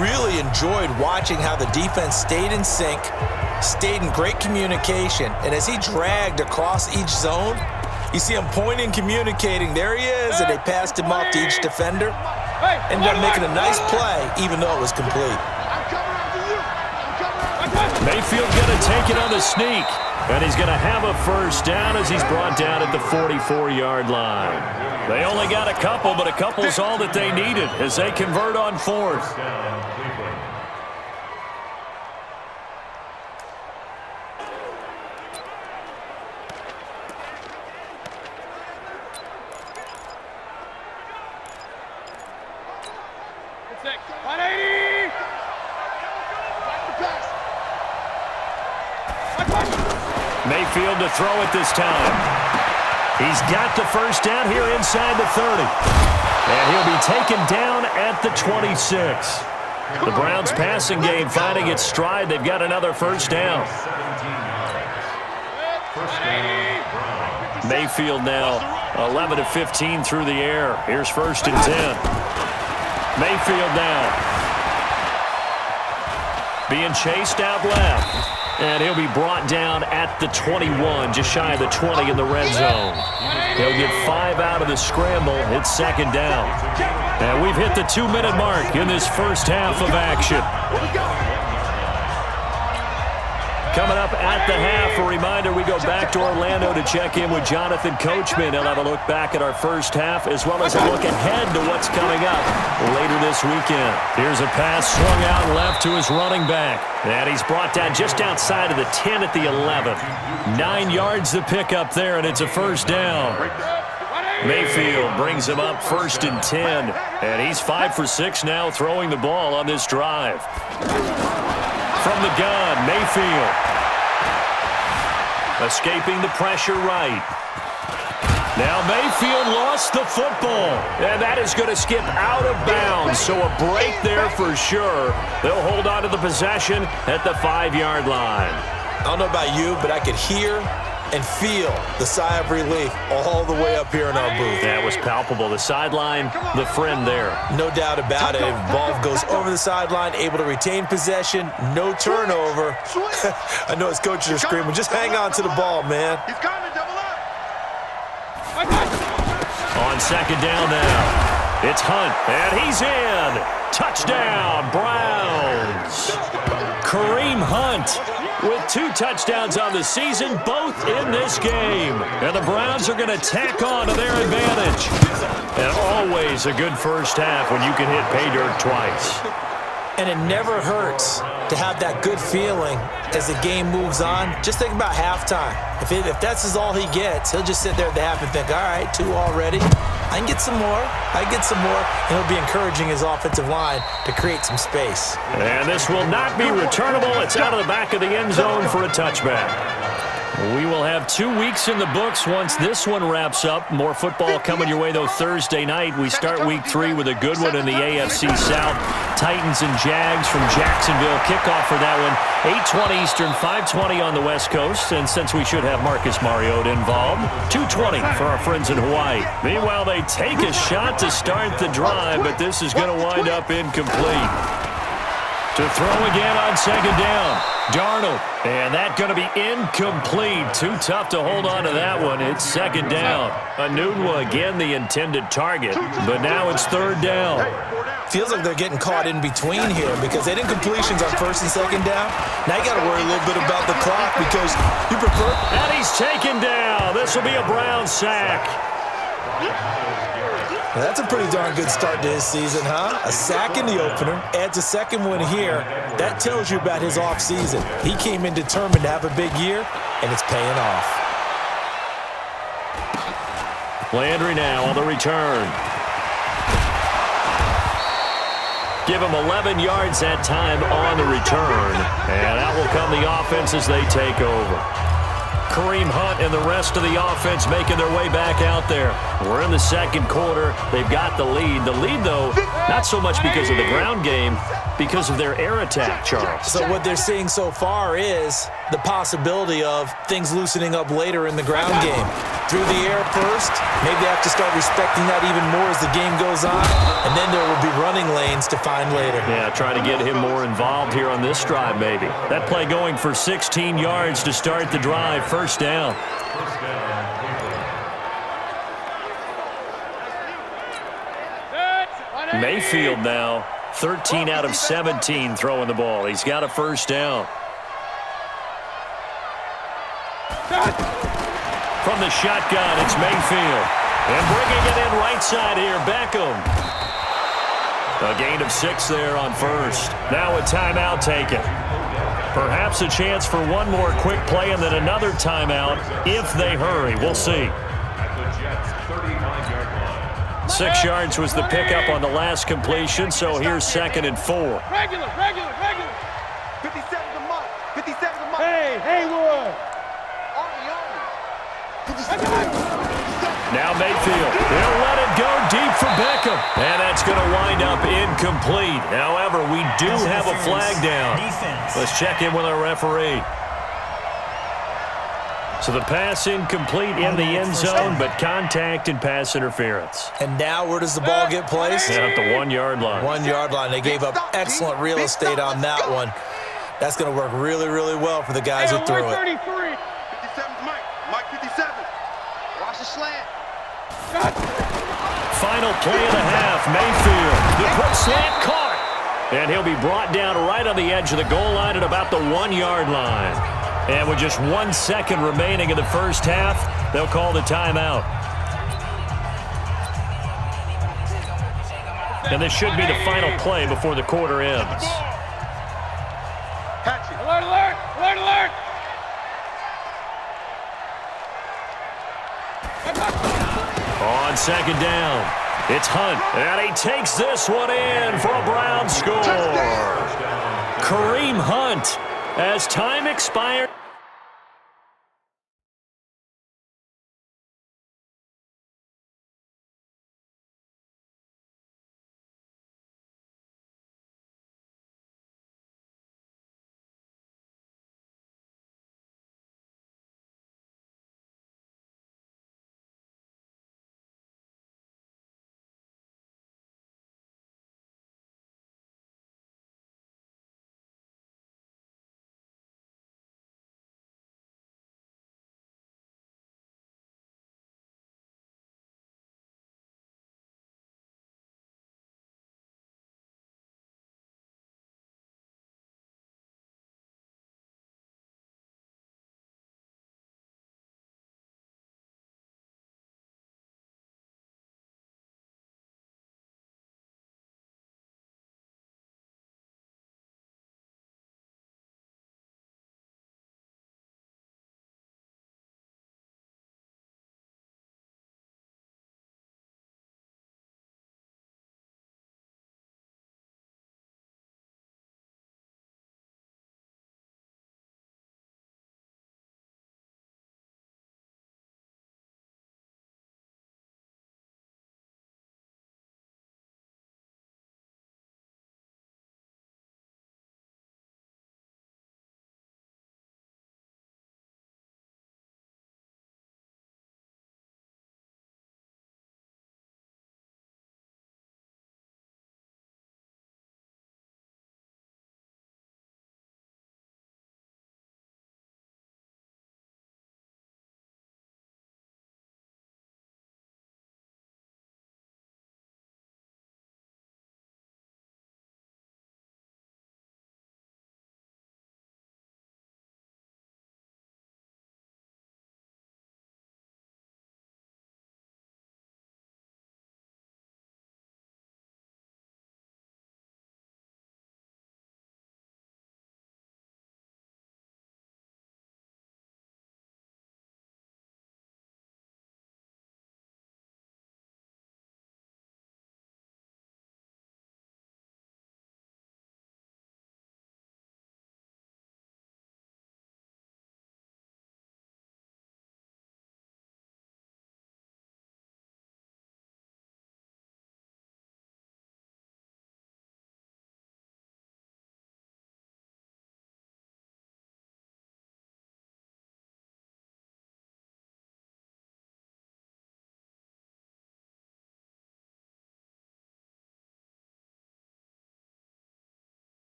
really enjoyed watching how the defense stayed in sync, stayed in great communication, and as he dragged across each zone, you see him pointing, communicating. There he is, and they passed him off to each defender. Ended up making a nice play, even though it was complete. Mayfield going to take it on the sneak. And he's going to have a first down as he's brought down at the 44-yard line. They only got a couple, but a couple's all that they needed as they convert on fourth. Mayfield to throw it this time. He's got the first down here inside the 30. And he'll be taken down at the 26. The Browns passing game finding its stride. They've got another first down. Mayfield now 11 of 15 through the air. Here's 1st and 10. Mayfield now being chased out left. And he'll be brought down at the 21, just shy of the 20 in the red zone. He'll get 5 out of the scramble. It's 2nd down. And we've hit the 2-minute mark in this first half of action. Coming up at the half, a reminder, we go back to Orlando to check in with Jonathan Coachman. He'll have a look back at our first half as well as a look ahead to what's coming up later this weekend. Here's a pass swung out left to his running back. And he's brought down just outside of the 10 at the 11. 9 yards to pick up there, and it's a first down. Mayfield brings him up 1st and 10. And he's 5 for 6 now throwing the ball on this drive. From the gun, Mayfield. Escaping the pressure right. Now Mayfield lost the football. And that is going to skip out of bounds. So a break there for sure. They'll hold on to the possession at the 5-yard line. I don't know about you, but I could hear and feel the sigh of relief all the way up here in our booth. That was palpable. The sideline, the friend there. No doubt about it. Ball goes over the sideline, able to retain possession, no turnover. I know his coaches are screaming, just hang on to the ball, man. He's coming, double up. On 2nd down now, it's Hunt, and he's in. Touchdown, Browns. Kareem Hunt with 2 touchdowns on the season, both in this game. And the Browns are going to tack on to their advantage. And always a good first half when you can hit pay dirt twice. And it never hurts to have that good feeling as the game moves on. Just think about halftime. If that's all he gets, he'll just sit there at the half and think, all right, 2 already. I can get some more. I can get some more. And he'll be encouraging his offensive line to create some space. And this will not be returnable. It's out of the back of the end zone for a touchback. We will have 2 weeks in the books once this one wraps up. More football coming your way, though, Thursday night. We start week 3 with a good one in the AFC South. Titans and Jags from Jacksonville. Kickoff for that one, 8:20 Eastern, 5:20 on the West Coast. And since we should have Marcus Mariota involved, 2:20 for our friends in Hawaii. Meanwhile, they take a shot to start the drive, but this is going to wind up incomplete. To throw again on 2nd down. Darnold, and that going to be incomplete. Too tough to hold on to that one. It's 2nd down. Anunwa again the intended target, but now it's 3rd down. Feels like they're getting caught in between here because they didn't completions on 1st and 2nd down. Now you got to worry a little bit about the clock because you prefer. And he's taken down. This will be a Brown sack. Well, that's a pretty darn good start to his season, huh? A sack in the opener, adds a 2nd one here. That tells you about his offseason. He came in determined to have a big year, and it's paying off. Landry now on the return. Give him 11 yards that time on the return. And out will come the offense as they take over. Kareem Hunt and the rest of the offense making their way back out there. We're in the 2nd quarter. They've got the lead. The lead, though, not so much because of the ground game, because of their air attack, Charles. So what they're seeing so far is the possibility of things loosening up later in the ground game. Through the air first, maybe they have to start respecting that even more as the game goes on, and then there will be running lanes to find later. Yeah, trying to get him more involved here on this drive maybe. That play going for 16 yards to start the drive, first down. Mayfield now 13 out of 17 throwing the ball. He's got a first down. From the shotgun, it's Mayfield. And bringing it in right side here, Beckham. A gain of 6 there on first. Now a timeout taken. Perhaps a chance for one more quick play and then another timeout if they hurry. We'll see. 6 yards was the pickup on the last completion, so here's 2nd and 4. Regular. 57 the mark. 57 the mark. Hey, Haywood. Now Mayfield. He'll let it go deep for Beckham. And that's going to wind up incomplete. However, we do have a flag down. Let's check in with our referee. So the pass incomplete in the end zone, but contact and pass interference. And now where does the ball get placed? At the 1 yard line. 1 yard line. They gave up excellent real estate on that one. That's going to work really, really well for the guys who threw it. 57 Mike 57. Watch the slant. Final play of the half. Mayfield. The quick slant caught. And he'll be brought down right on the edge of the goal line at about the 1 yard line. And with just 1 second remaining in the first half, they'll call the timeout. And this should be the final play before the quarter ends. Alert, alert, alert, alert. On 2nd down, it's Hunt. And he takes this one in for a Brown score. Kareem Hunt, as time expired.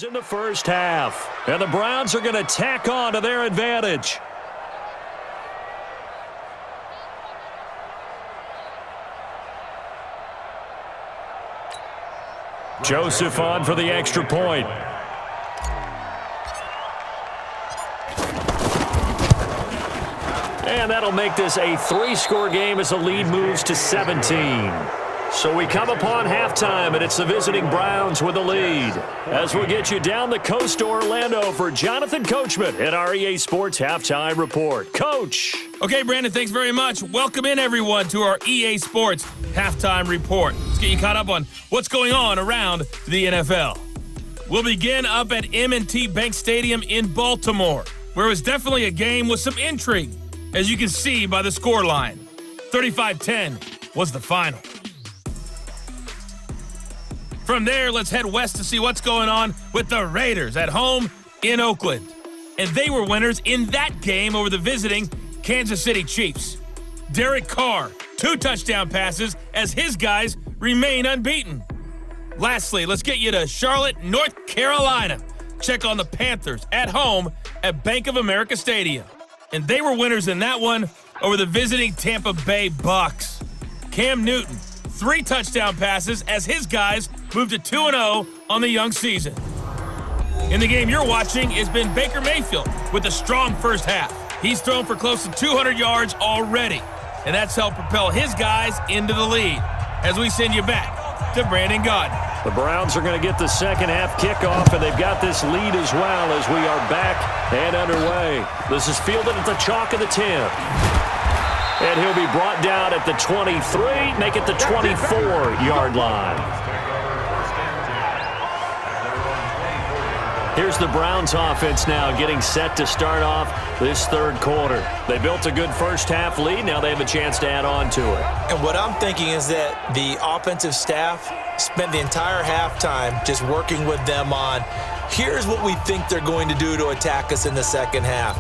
In the first half, and the Browns are going to tack on to their advantage. Joseph on for the extra point. And that'll make this a 3-score game as the lead moves to 17. So we come upon halftime, and it's the visiting Browns with the lead. As we'll get you down the coast to Orlando for Jonathan Coachman at our EA Sports Halftime Report. Coach. Okay, Brandon, thanks very much. Welcome in, everyone, to our EA Sports Halftime Report. Let's get you caught up on what's going on around the NFL. We'll begin up at M&T Bank Stadium in Baltimore, where it was definitely a game with some intrigue, as you can see by the scoreline. 35-10 was the final. From there, let's head west to see what's going on with the Raiders at home in Oakland. And they were winners in that game over the visiting Kansas City Chiefs. Derek Carr, 2 touchdown passes as his guys remain unbeaten. Lastly, let's get you to Charlotte, North Carolina. Check on the Panthers at home at Bank of America Stadium. And they were winners in that one over the visiting Tampa Bay Bucks. Cam Newton, 3 touchdown passes as his guys moved to 2-0 on the young season. In the game you're watching has been Baker Mayfield with a strong first half. He's thrown for close to 200 yards already, and that's helped propel his guys into the lead. As we send you back to Brandon Gaudin. The Browns are going to get the second half kickoff, and they've got this lead as well as we are back and underway. This is fielded at the chalk of the 10. And he'll be brought down at the 23, make it the 24-yard line. Here's the Browns offense now getting set to start off this third quarter. They built a good first half lead. Now they have a chance to add on to it. And what I'm thinking is that the offensive staff spent the entire halftime just working with them on, here's what we think they're going to do to attack us in the second half.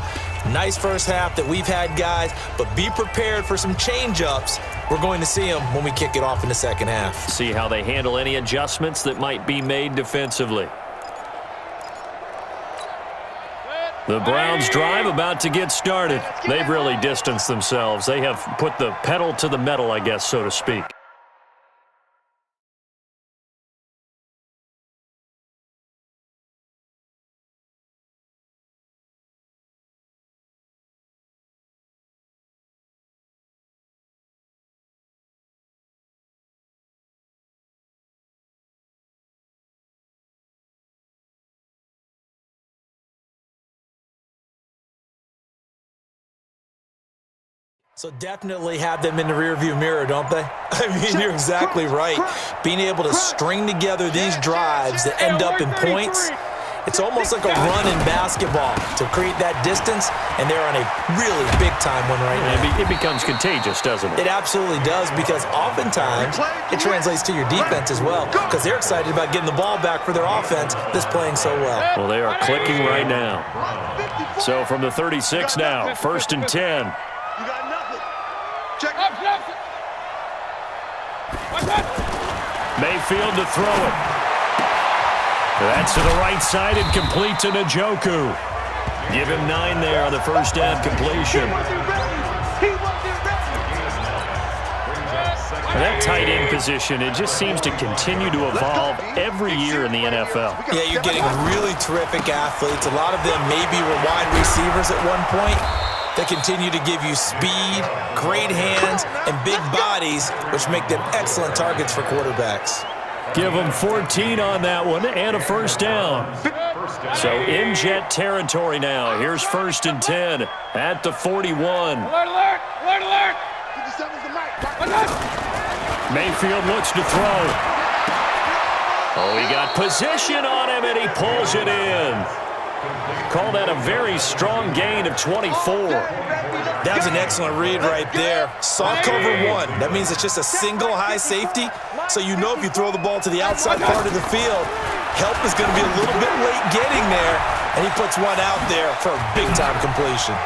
Nice first half that we've had, guys, but be prepared for some change-ups. We're going to see them when we kick it off in the second half. See how they handle any adjustments that might be made defensively. The Browns drive about to get started. They've really distanced themselves. They have put the pedal to the metal, I guess, so to speak. So definitely have them in the rearview mirror, don't they? I mean, you're exactly right. Being able to string together these drives that end up in points, it's almost like a run in basketball to create that distance, and they're on a really big-time one right now. It becomes contagious, doesn't it? It absolutely does, because oftentimes it translates to your defense as well, because they're excited about getting the ball back for their offense that's playing so well. Well, they are clicking right now. So from the 36 now, 1st and 10. Mayfield to throw it. That's to the right side and complete to Njoku. Give him 9 there on the first down completion. That tight end position, it just seems to continue to evolve every year in the NFL. Yeah, you're getting really terrific athletes. A lot of them maybe were wide receivers at one point. They continue to give you speed, great hands, and big bodies, which make them excellent targets for quarterbacks. Give them 14 on that one and a first down. So in jet territory now. Here's 1st and 10 at the 41. Alert, alert, alert, alert. Mayfield looks to throw. Oh, he got position on him, and he pulls it in. Call that a very strong gain of 24. That was an excellent read right there. Saw cover 1. That means it's just a single high safety. So you know if you throw the ball to the outside part of the field, help is going to be a little bit late getting there. And he puts one out there for a big-time completion.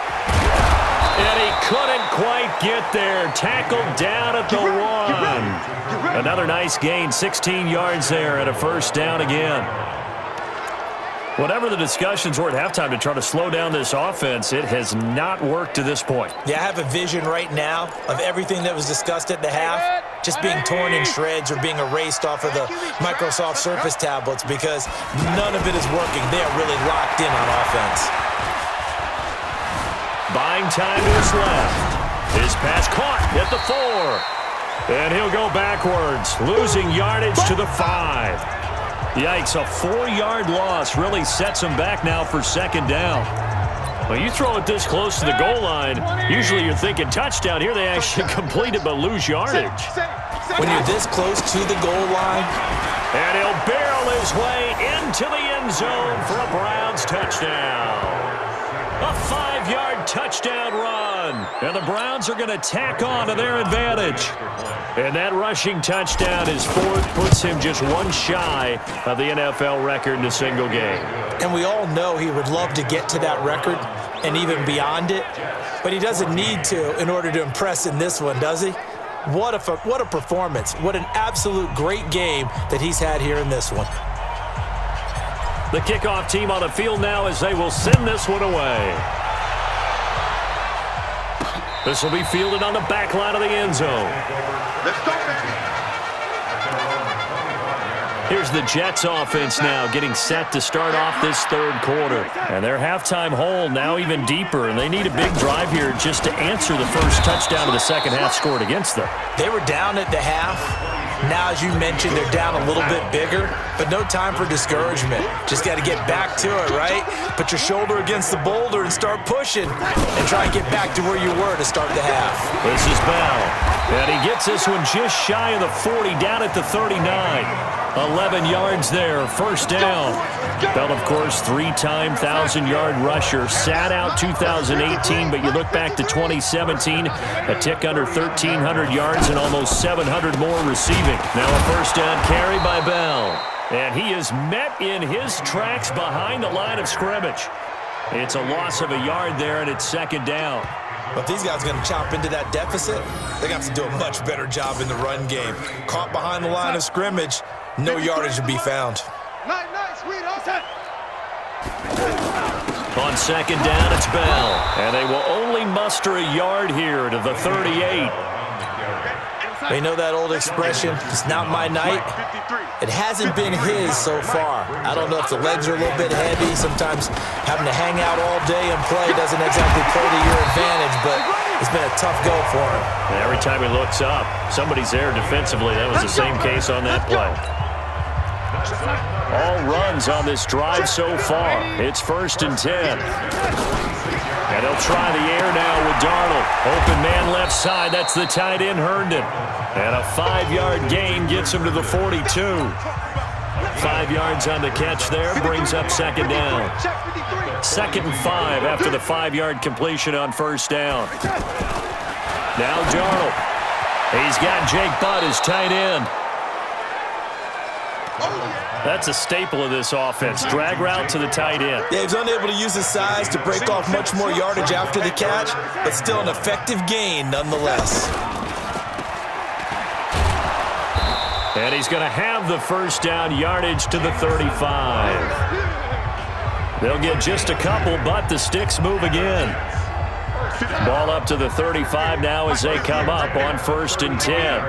And he couldn't quite get there. Tackled down at the 1. Another nice gain, 16 yards there, and a first down again. Whatever the discussions were at halftime to try to slow down this offense, it has not worked to this point. Yeah, I have a vision right now of everything that was discussed at the half just being torn in shreds or being erased off of the Microsoft Surface tablets because none of it is working. They are really locked in on offense. Buying time to his left. His pass caught at the 4. And he'll go backwards, losing yardage to the 5. Yikes, a 4-yard loss really sets him back now for second down. Well, you throw it this close to the goal line, usually you're thinking touchdown. Here they actually complete it but lose yardage. When you're this close to the goal line. And he'll barrel his way into the end zone for a Browns touchdown. A 5-yard touchdown run. And the Browns are going to tack on to their advantage. And that rushing touchdown, his 4th, puts him just one shy of the NFL record in a single game. And we all know he would love to get to that record and even beyond it. But he doesn't need to in order to impress in this one, does he? What a performance. What an absolute great game that he's had here in this one. The kickoff team on the field now as they will send this one away. This will be fielded on the back line of the end zone. Let's go, baby. Here's the Jets offense now getting set to start off this 3rd quarter. And their halftime hole now even deeper, and they need a big drive here just to answer the first touchdown of the second half scored against them. They were down at the half. Now, as you mentioned, they're down a little bit bigger, but no time for discouragement. Just got to get back to it, right? Put your shoulder against the boulder and start pushing and try and get back to where you were to start the half. This is Bell, and he gets this one just shy of the 40, down at the 39. 11 yards there, first down. Bell, of course, 3-time 1,000-yard rusher. Sat out 2018, but you look back to 2017, a tick under 1,300 yards and almost 700 more receiving. Now a first down carry by Bell. And he is met in his tracks behind the line of scrimmage. It's a loss of a yard there, and it's second down. But if these guys are going to chop into that deficit, they're going to have to do a much better job in the run game. Caught behind the line of scrimmage, no yardage to be found. On second down, it's Bell. And they will only muster a yard here to the 38. They know that old expression, it's not my night. It hasn't been his so far. I don't know if the legs are a little bit heavy. Sometimes having to hang out all day and play doesn't exactly play to your advantage, but it's been a tough go for him. And every time he looks up, somebody's there defensively. That was the same case on that play. All runs on this drive so far. It's 1st and 10. And they'll try the air now with Darnold. Open man left side. That's the tight end, Herndon. And a 5-yard gain gets him to the 42. 5 yards on the catch there. Brings up second down. 2nd and 5 after the 5-yard completion on first down. Now Darnold. He's got Jake Butt as tight end. That's a staple of this offense. Drag route to the tight end. Yeah, he's unable to use his size to break off much more yardage after the catch, but still an effective gain nonetheless. And he's going to have the first down, yardage to the 35. They'll get just a couple, but the sticks move again. Ball up to the 35 now as they come up on 1st and 10.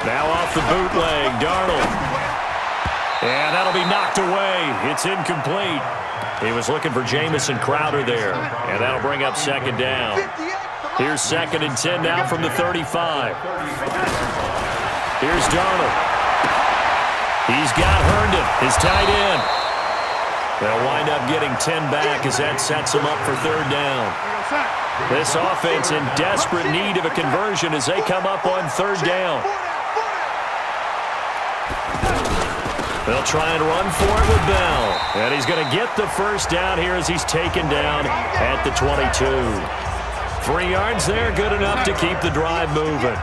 Now off the bootleg, Darnold. And that'll be knocked away. It's incomplete. He was looking for Jamison Crowder there. And that'll bring up second down. Here's 2nd and 10 now from the 35. Here's Darnold. He's got Herndon, his tight end. They'll wind up getting 10 back as that sets them up for third down. This offense in desperate need of a conversion as they come up on third down. They'll try and run for it with Bell. And he's going to get the first down here as he's taken down at the 22. 3 yards there, good enough to keep the drive moving.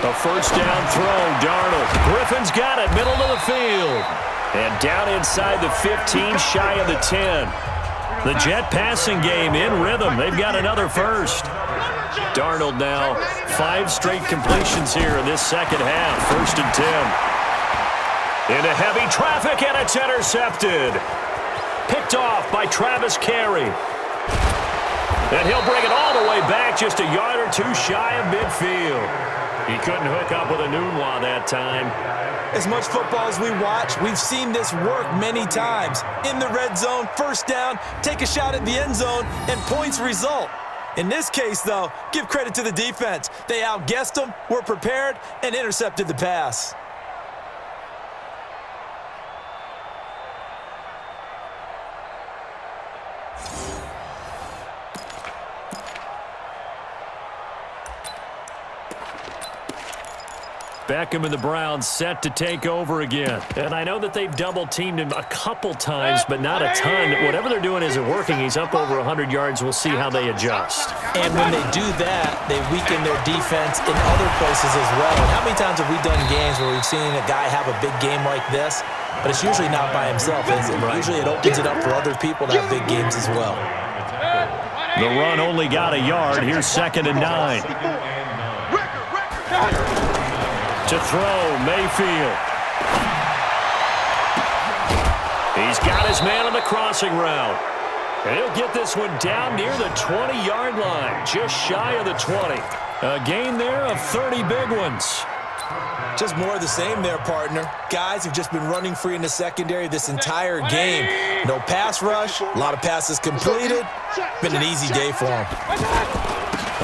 A first down throw, Darnold. Griffin's got it, middle of the field. And down inside the 15, shy of the 10. The Jet passing game in rhythm. They've got another first. Darnold now 5 straight completions here in this second half. 1st and 10. Into heavy traffic, and it's intercepted. Picked off by Travis Carey. And he'll bring it all the way back, just a yard or two shy of midfield. He couldn't hook up with a Nunwa that time. As much football as we watch, we've seen this work many times. In the red zone, 1st down, take a shot at the end zone, and points result. In this case, though, give credit to the defense. They outguessed them, were prepared, and intercepted the pass. Beckham and the Browns set to take over again. And I know that they've double-teamed him a couple times, but not a ton. Whatever they're doing isn't working. He's up over 100 yards. We'll see how they adjust. And when they do that, they weaken their defense in other places as well. And how many times have we done games where we've seen a guy have a big game like this? But it's usually not by himself, is it? Right. Usually it opens it up for other people to have big games as well. The run only got a yard. Here's 2nd and 9. To throw, Mayfield. He's got his man on the crossing route. And he'll get this one down near the 20-yard line, just shy of the 20. A gain there of 30 big ones. Just more of the same there, partner. Guys have just been running free in the secondary this entire game. No pass rush, a lot of passes completed. Been an easy day for them.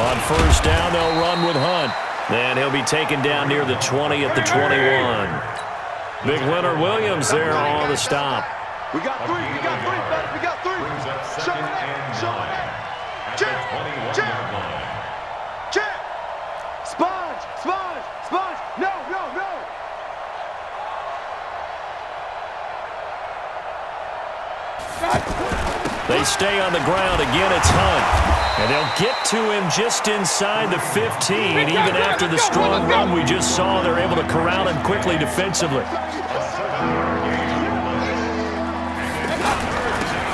On 1st down, they'll run with Hunt. And he'll be taken down near the 20 at the 21. Big Leonard Williams there on the stop. We got 3, we got 3, fellas, we got 3. Show it, check, check. Sponge, sponge, sponge. No, no, no. They stay on the ground. Again, it's Hunt. And they'll get to him just inside the 15. Even after the strong run we just saw, they're able to corral him quickly defensively.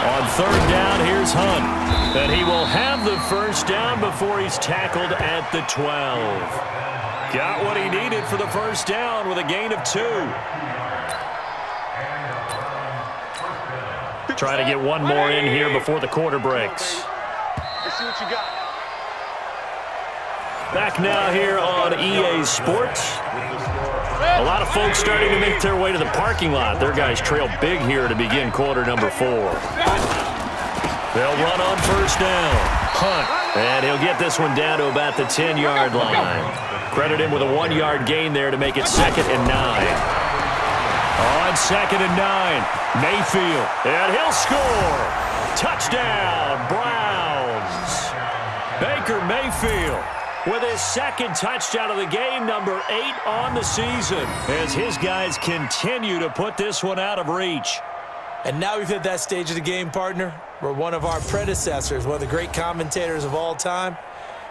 On 3rd down, here's Hunt. And he will have the 1st down before he's tackled at the 12. Got what he needed for the 1st down with a gain of 2. Try to get one more in here before the quarter breaks. Let's see what you got. Back now here on EA Sports. A lot of folks starting to make their way to the parking lot. Their guys trail big here to begin quarter number 4. They'll run on 1st down. Hunt. And he'll get this one down to about the 10-yard line. Credit him with a 1-yard gain there to make it 2nd and 9. On 2nd and 9, Mayfield. And he'll score. Touchdown, Browns. Baker Mayfield with his 2nd touchdown of the game, number 8 on the season, as his guys continue to put this one out of reach. And now we've hit that stage of the game, partner, where one of our predecessors, one of the great commentators of all time,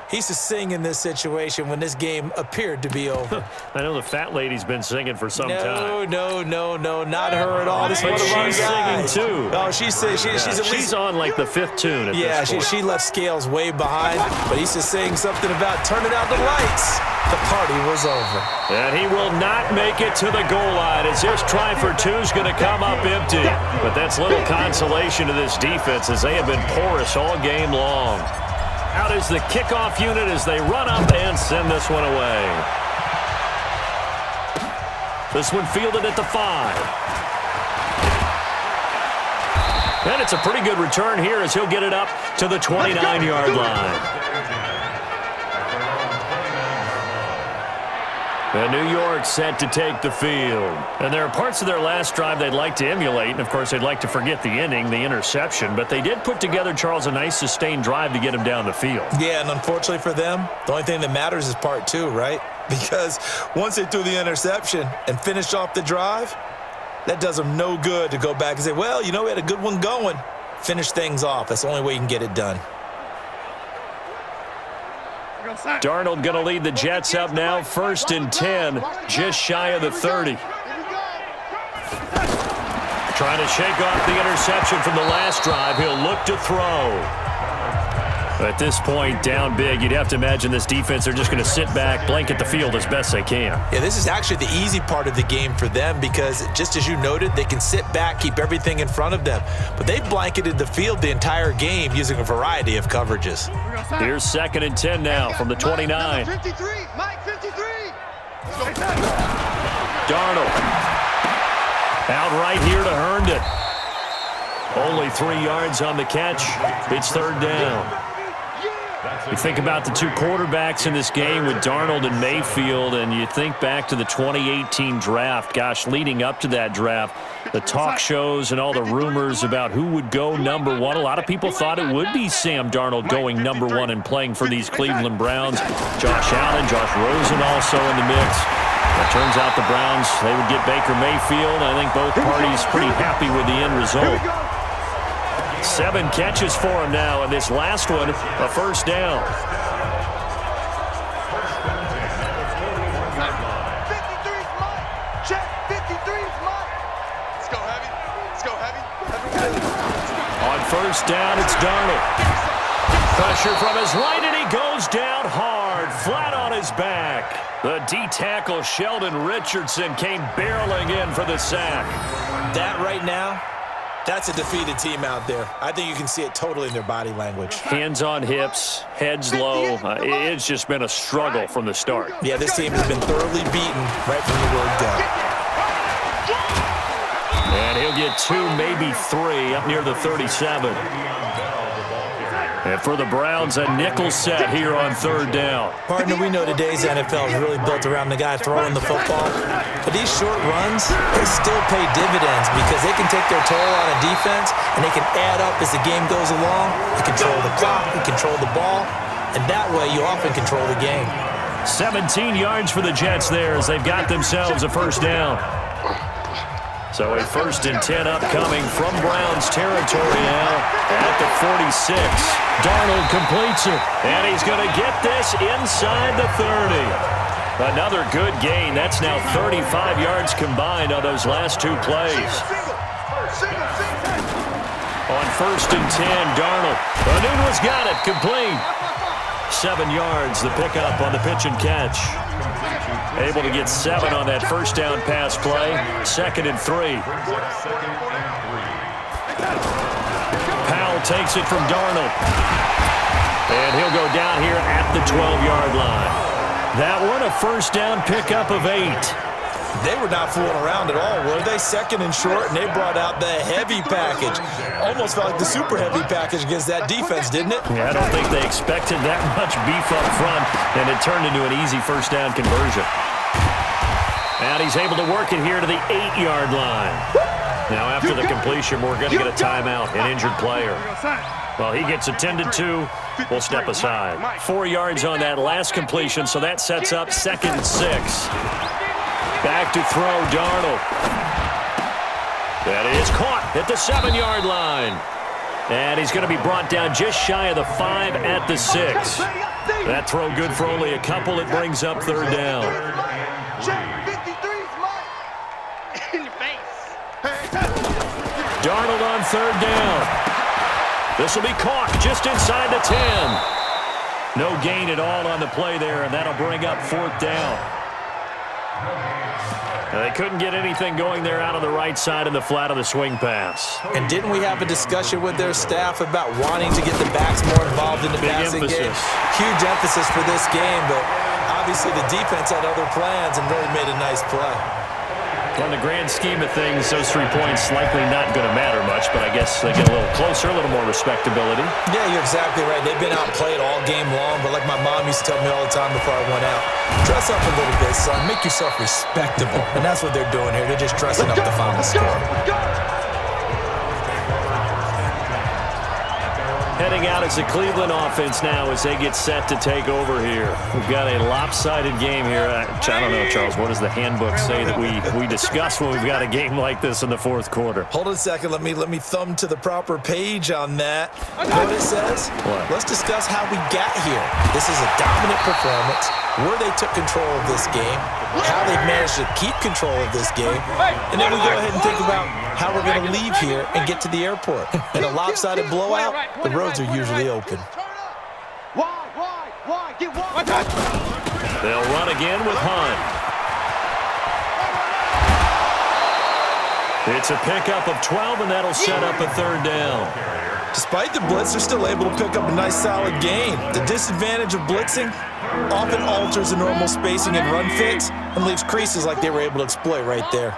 he used to sing in this situation when this game appeared to be over. I know the fat lady's been singing for some time. No, not her at all. This is one of our She's guys. singing too. Oh, she's at least, she's on like the 5th tune at this point. she left Scales way behind, but he used to sing something about turning out the lights. The party was over. And he will not make it to the goal line as this try for 2 is going to come up empty. But that's little consolation to this defense as they have been porous all game long. Out is the kickoff unit as they run up and send this one away. This one fielded at the 5. And it's a pretty good return here as he'll get it up to the 29-yard line. And New York set to take the field. And there are parts of their last drive they'd like to emulate. And, of course, they'd like to forget the ending, the interception. But they did put together, Charles, a nice sustained drive to get him down the field. Yeah, and unfortunately for them, the only thing that matters is part 2, right? Because once they threw the interception and finished off the drive, that does them no good to go back and say, well, we had a good one going. Finish things off. That's the only way you can get it done. Darnold going to lead the Jets up now, 1st and 10, just shy of the 30. Trying to shake off the interception from the last drive. He'll look to throw. At this point, down big, you'd have to imagine this defense, they're just going to sit back, blanket the field as best they can. Yeah, this is actually the easy part of the game for them because, just as you noted, they can sit back, keep everything in front of them. But they've blanketed the field the entire game using a variety of coverages. Here's 2nd and 10 now from the 29. Mike 53, Mike 53. Darnold. Out right here to Herndon. Only 3 yards on the catch. It's 3rd down. You think about the two quarterbacks in this game with Darnold and Mayfield, and you think back to the 2018 draft. Gosh, leading up to that draft, the talk shows and all the rumors about who would go number 1. A lot of people thought it would be Sam Darnold going number 1 and playing for these Cleveland Browns. Josh Allen, Josh Rosen also in the mix. It turns out the Browns, they would get Baker Mayfield. I think both parties pretty happy with the end result. 7 catches for him now, and this last one, a 1st down. 53's Mike. Check. 53's Mike. Let's go heavy. Let's go heavy. On 1st down, it's Darnold. Pressure from his right, and he goes down hard, flat on his back. The D-tackle Sheldon Richardson came barreling in for the sack. That right now, that's a defeated team out there. I think you can see it totally in their body language. Hands on hips, heads low. It's just been a struggle from the start. Yeah, this team has been thoroughly beaten right from the word go. And he'll get 2, maybe 3 up near the 37. And for the Browns, a nickel set here on 3rd down. Partner, we know today's NFL is really built around the guy throwing the football. But these short runs, they still pay dividends because they can take their toll on a defense and they can add up as the game goes along. They control the clock, they control the ball, and that way you often control the game. 17 yards for the Jets there as they've got themselves a 1st down. So a 1st and 10 upcoming from Browns territory now at the 46. Darnold completes it, and he's going to get this inside the 30. Another good gain. That's now 35 yards combined on those last 2 plays. On 1st and 10, Darnold. Anuno's got it, complete. 7 yards, the pickup on the pitch and catch. Able to get 7 on that 1st down pass play. 2nd and 3. Powell takes it from Darnold. And he'll go down here at the 12-yard line. That one, a 1st down pickup of 8. They were not fooling around at all, were they? 2nd and short, and they brought out the heavy package. Almost felt like the super heavy package against that defense, didn't it? Yeah, I don't think they expected that much beef up front, and it turned into an easy 1st down conversion. And he's able to work it here to the 8-yard line. Now, after the completion, we're going to get a timeout, an injured player. Well, he gets attended to. We'll step aside. 4 yards on that last completion, so that sets up 2nd and 6. Back to throw, Darnold. That is caught at the 7-yard line. And he's going to be brought down just shy of the 5 at the 6. That throw good for only a couple. It brings up 3rd down. Darnold on 3rd down. This will be caught just inside the 10. No gain at all on the play there, and that'll bring up 4th down. They couldn't get anything going there out of the right side in the flat of the swing pass. And didn't we have a discussion with their staff about wanting to get the backs more involved in the passing game? Huge emphasis for this game, but obviously the defense had other plans and really made a nice play. On the grand scheme of things, those 3 points likely not going to matter much, but I guess they get a little closer, a little more respectability. Yeah, you're exactly right. They've been outplayed all game long, but like my mom used to tell me all the time before I went out, dress up a little bit, son. Make yourself respectable. And that's what they're doing here. They're just dressing up the final score. Heading out as the Cleveland offense now as they get set to take over here. We've got a lopsided game here. I don't know, Charles, what does the handbook say that we discuss when we've got a game like this in the 4th quarter? Hold on a second. Let me thumb to the proper page on that. You know what it says? What? Let's discuss how we got here. This is a dominant performance, where they took control of this game, how they've managed to keep control of this game, and then we go ahead and think about how we're going to leave here and get to the airport. In a lopsided blowout, the roads are usually open. They'll run again with Hunt. It's a pickup of 12, and that'll set up a third down. Despite the blitz, they're still able to pick up a nice, solid gain. The disadvantage of blitzing often alters the normal spacing and run fits and leaves creases like they were able to exploit right there.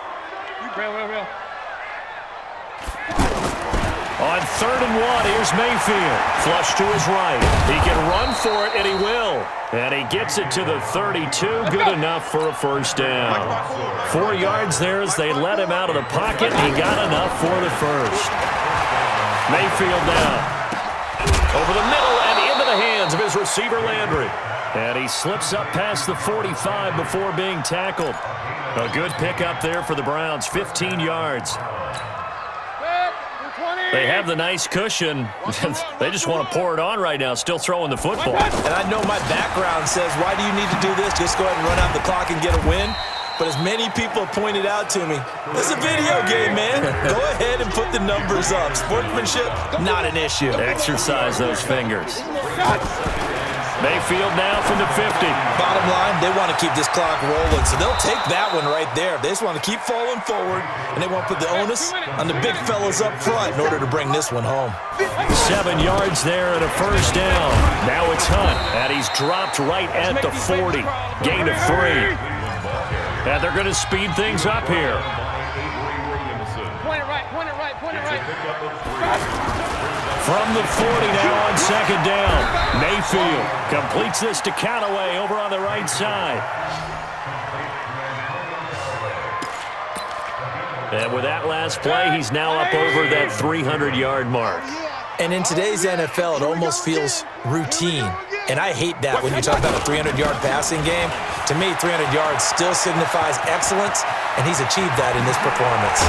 On 3rd and 1, here's Mayfield. Flush to his right. He can run for it, and he will. And he gets it to the 32. Good enough for a first down. 4 yards there as they let him out of the pocket. He got enough for the first. Mayfield now. Over the middle and into the hands of his receiver, Landry. And he slips up past the 45 before being tackled. A good pickup there for the Browns, 15 yards. They have the nice cushion. They just want to pour it on right now, still throwing the football. And I know my background says, why do you need to do this? Just go ahead and run out the clock and get a win. But as many people pointed out to me, this is a video game, man. Go ahead and put the numbers up. Sportsmanship, not an issue. Exercise those fingers. Mayfield now from the 50. Bottom line, they want to keep this clock rolling, so they'll take that one right there. They just want to keep falling forward, and they want to put the onus on the big fellas up front in order to bring this one home. 7 yards there and a first down. Now it's Hunt, and he's dropped right at the 40. Gain of 3. And they're going to speed things up here. Point it right. From the 40 now on 2nd down. Mayfield completes this to Callaway over on the right side. And with that last play, he's now up over that 300-yard mark. And in today's NFL, it almost feels routine. And I hate that when you talk about a 300-yard passing game. To me, 300 yards still signifies excellence, and he's achieved that in this performance.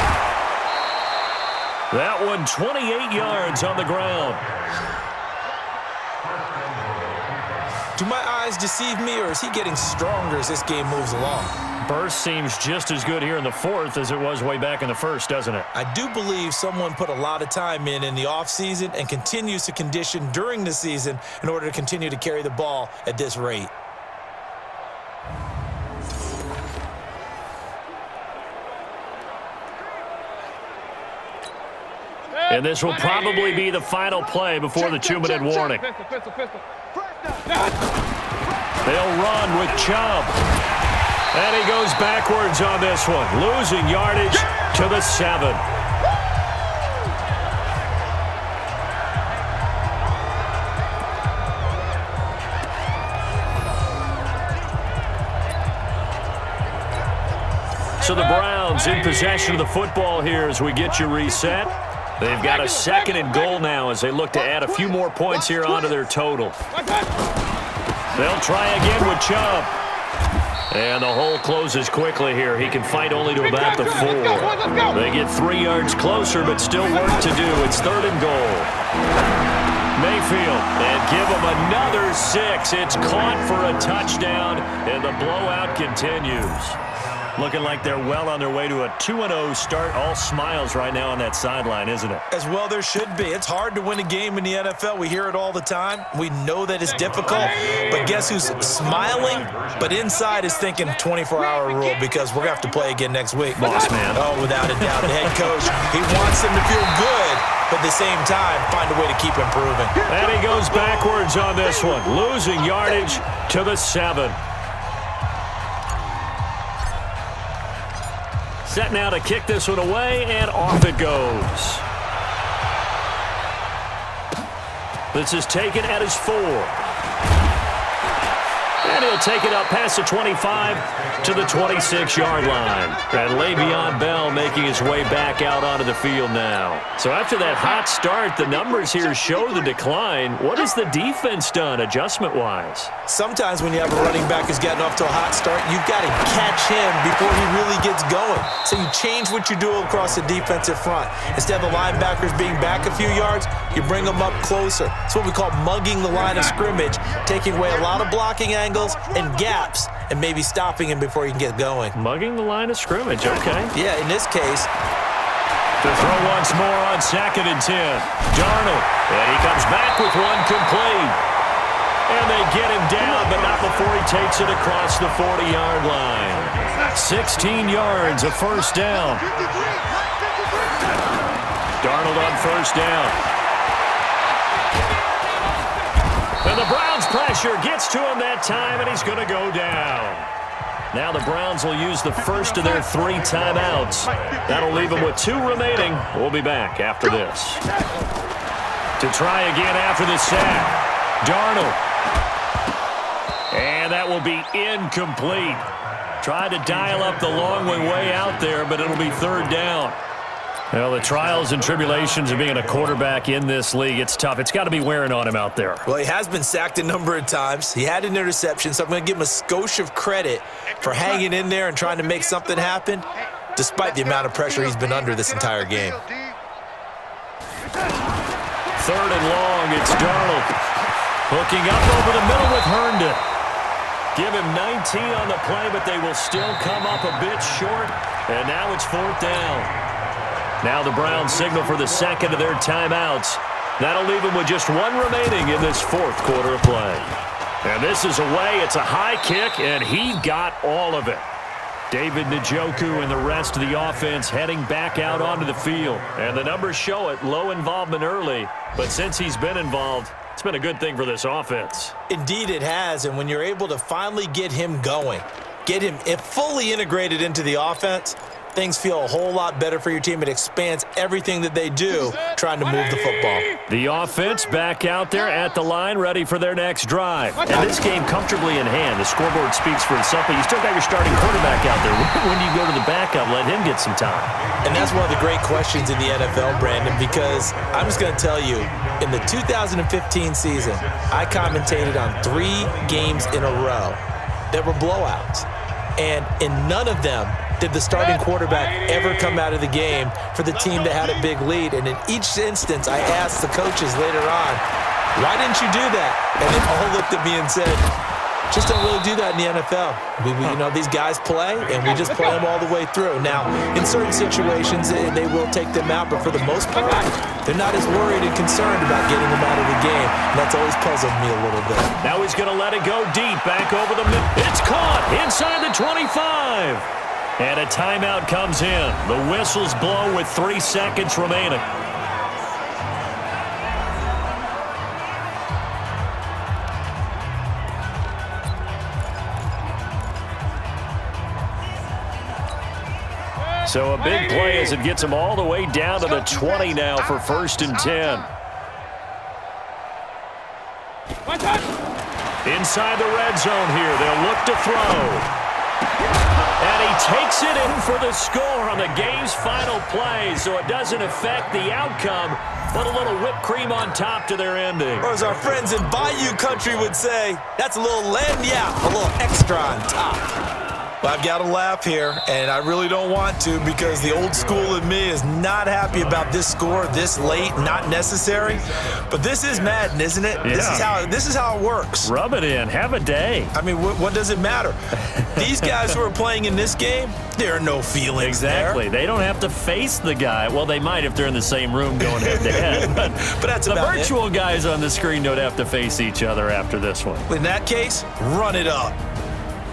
That one 28 yards on the ground. Do my eyes deceive me, or is he getting stronger as this game moves along? Burst seems just as good here in the 4th as it was way back in the 1st, doesn't it? I do believe someone put a lot of time in the offseason and continues to condition during the season in order to continue to carry the ball at this rate. And this will probably be the final play before the 2-minute warning. They'll run with Chubb. And he goes backwards on this one, losing yardage to the 7. So the Browns in possession of the football here as we get you reset. They've got a 2nd and goal now as they look to add a few more points here onto their total. They'll try again with Chubb. And the hole closes quickly here. He can fight only to about the 4. They get 3 yards closer, but still work to do. It's 3rd and goal. Mayfield, and give him another 6. It's caught for a touchdown, and the blowout continues. Looking like they're well on their way to a 2-0 start. All smiles right now on that sideline, isn't it? As well there should be. It's hard to win a game in the NFL. We hear it all the time. We know that it's difficult. But guess who's smiling? But inside is thinking 24-hour rule because we're going to have to play again next week. Boss man. Oh, without a doubt. The head coach, he wants them to feel good, but at the same time, find a way to keep improving. And he goes backwards on this one, losing yardage to the 7. Set now to kick this one away, and off it goes. This is taken at his 4. And he'll take it up past the 25 to the 26-yard line. And Le'Veon Bell making his way back out onto the field now. So after that hot start, the numbers here show the decline. What has the defense done adjustment-wise? Sometimes when you have a running back who's gotten off to a hot start, you've got to catch him before he really gets going. So you change what you do across the defensive front. Instead of the linebackers being back a few yards, you bring them up closer. It's what we call mugging the line of scrimmage, taking away a lot of blocking angles and gaps and maybe stopping him before he can get going. Mugging the line of scrimmage, okay. Yeah, in this case. To throw once more on 2nd and 10. Darnold, and he comes back with one complete. And they get him down, but not before he takes it across the 40-yard line. 16 yards, a first down. Darnold on first down. And the Browns' pressure gets to him that time, and he's going to go down. Now the Browns will use the first of their 3 timeouts. That'll leave them with 2 remaining. We'll be back after this. To try again after the sack, Darnold. And that will be incomplete. Tried to dial up the long way out there, but it'll be 3rd down. Well, the trials and tribulations of being a quarterback in this league, it's tough. It's got to be wearing on him out there. Well, he has been sacked a number of times. He had an interception, so I'm going to give him a skosh of credit for hanging in there and trying to make something happen, despite the amount of pressure he's been under this entire game. 3rd and long, it's Darnold. Hooking up over the middle with Herndon. Give him 19 on the play, but they will still come up a bit short. And now it's 4th down. Now the Browns signal for the second of their timeouts. That'll leave them with just 1 remaining in this 4th quarter of play. And this is away. It's a high kick, and he got all of it. David Njoku and the rest of the offense heading back out onto the field. And the numbers show it, low involvement early. But since he's been involved, it's been a good thing for this offense. Indeed it has, and when you're able to finally get him going, get him fully integrated into the offense, things feel a whole lot better for your team. It expands everything that they do trying to move the football. The offense back out there at the line, ready for their next drive. And this game comfortably in hand. The scoreboard speaks for itself, but you still got your starting quarterback out there. When you go to the backup, let him get some time. And that's one of the great questions in the NFL, Brandon, because I'm just going to tell you, in the 2015 season, I commentated on 3 games in a row that were blowouts. And in none of them did the starting quarterback ever come out of the game for the team that had a big lead. And in each instance, I asked the coaches later on, why didn't you do that? And they all looked at me and said, just don't really do that in the NFL. These guys play, and we just play them all the way through. Now, in certain situations, they will take them out, but for the most part, they're not as worried and concerned about getting them out of the game. And that's always puzzled me a little bit. Now he's going to let it go deep, back over the middle. It's caught inside the 25. And a timeout comes in. The whistle's blown with 3 seconds remaining. So a big play as it gets them all the way down to the 20 now for 1st and 10. Inside the red zone here. They'll look to throw. And he takes it in for the score on the game's final play, so it doesn't affect the outcome, but a little whipped cream on top to their ending. Or as our friends in Bayou Country would say, that's a little lagniappe, a little extra on top. I've got to laugh here, and I really don't want to because the old school in me is not happy about this score this late, not necessary. But this is Madden, isn't it? Yeah. This is how it works. Rub it in. Have a day. I mean, what does it matter? These guys who are playing in this game, there are no feelings Exactly. there. They don't have to face the guy. Well, they might if they're in the same room going head-to-head. But that's the about virtual guys on the screen don't have to face each other after this one. In that case, run it up.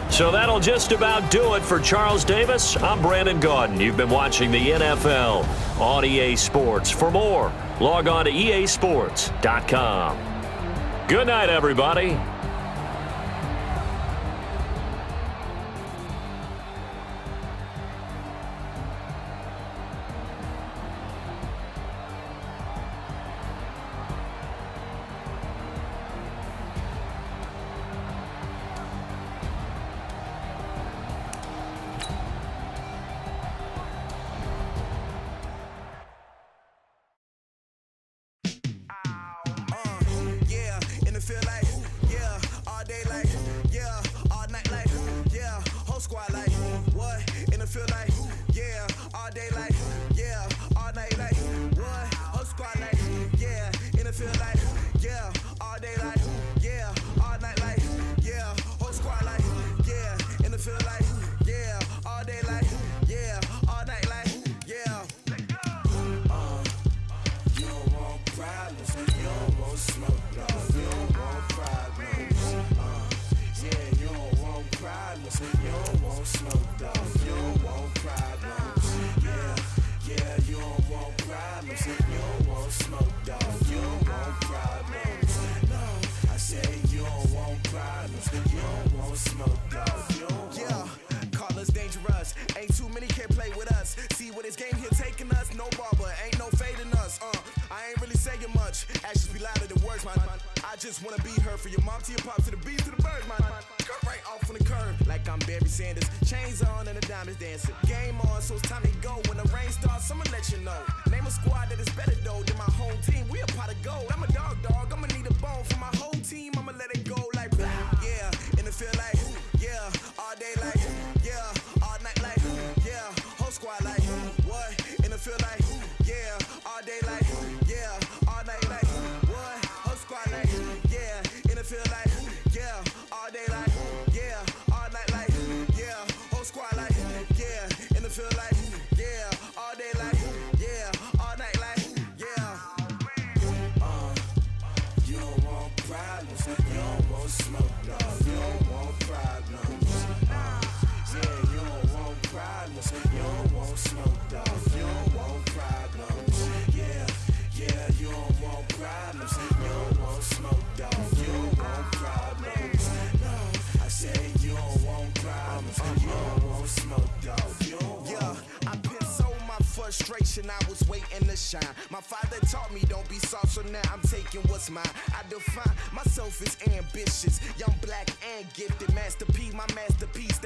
So that'll just about do it for Charles Davis. I'm Brandon Gaudin. You've been watching the NFL on EA Sports. For more, log on to easports.com. Good night, everybody. Feel like, yeah. Ain't too many can play with us. See what this game here taking us? No barber, ain't no fading us. I ain't really saying much. Actions be louder than words, man. I just wanna be heard, for your mom to your pop to the beat to the birds, man. Cut right off on the curb, like I'm Barry Sanders. Chains on and the diamonds dancing. Game on, so it's time to go. When the rain starts, I'ma let you know. Name a squad that is better though than my home team. We a pot of gold. I'm a dog. I'ma need a bone for my whole team. I'ma let it go like yeah. And it feel like yeah. All day like yeah. All night like yeah. Whole squad like what? And it feel like yeah. All day like yeah. All night like what? Whole squad like yeah. And it feel like yeah. All day like yeah. All night like yeah. Whole squad like yeah. And it feel like yeah. All day like yeah. All night like yeah. You don't want problems. You don't want smoke, no. You don't want problems. Yeah, you don't want problems. You don't want smoke, dog. You don't want problems. Yeah, you don't want problems. You don't want smoke, dog. You don't want problems. No, I said you don't want problems. You don't want smoke, dog. You don't want. I been so my frustration, I was waiting to shine. My father taught me don't be soft, so now I'm taking what's mine. I define myself as ambitious, young, black, and gifted. Master P, my masterpiece.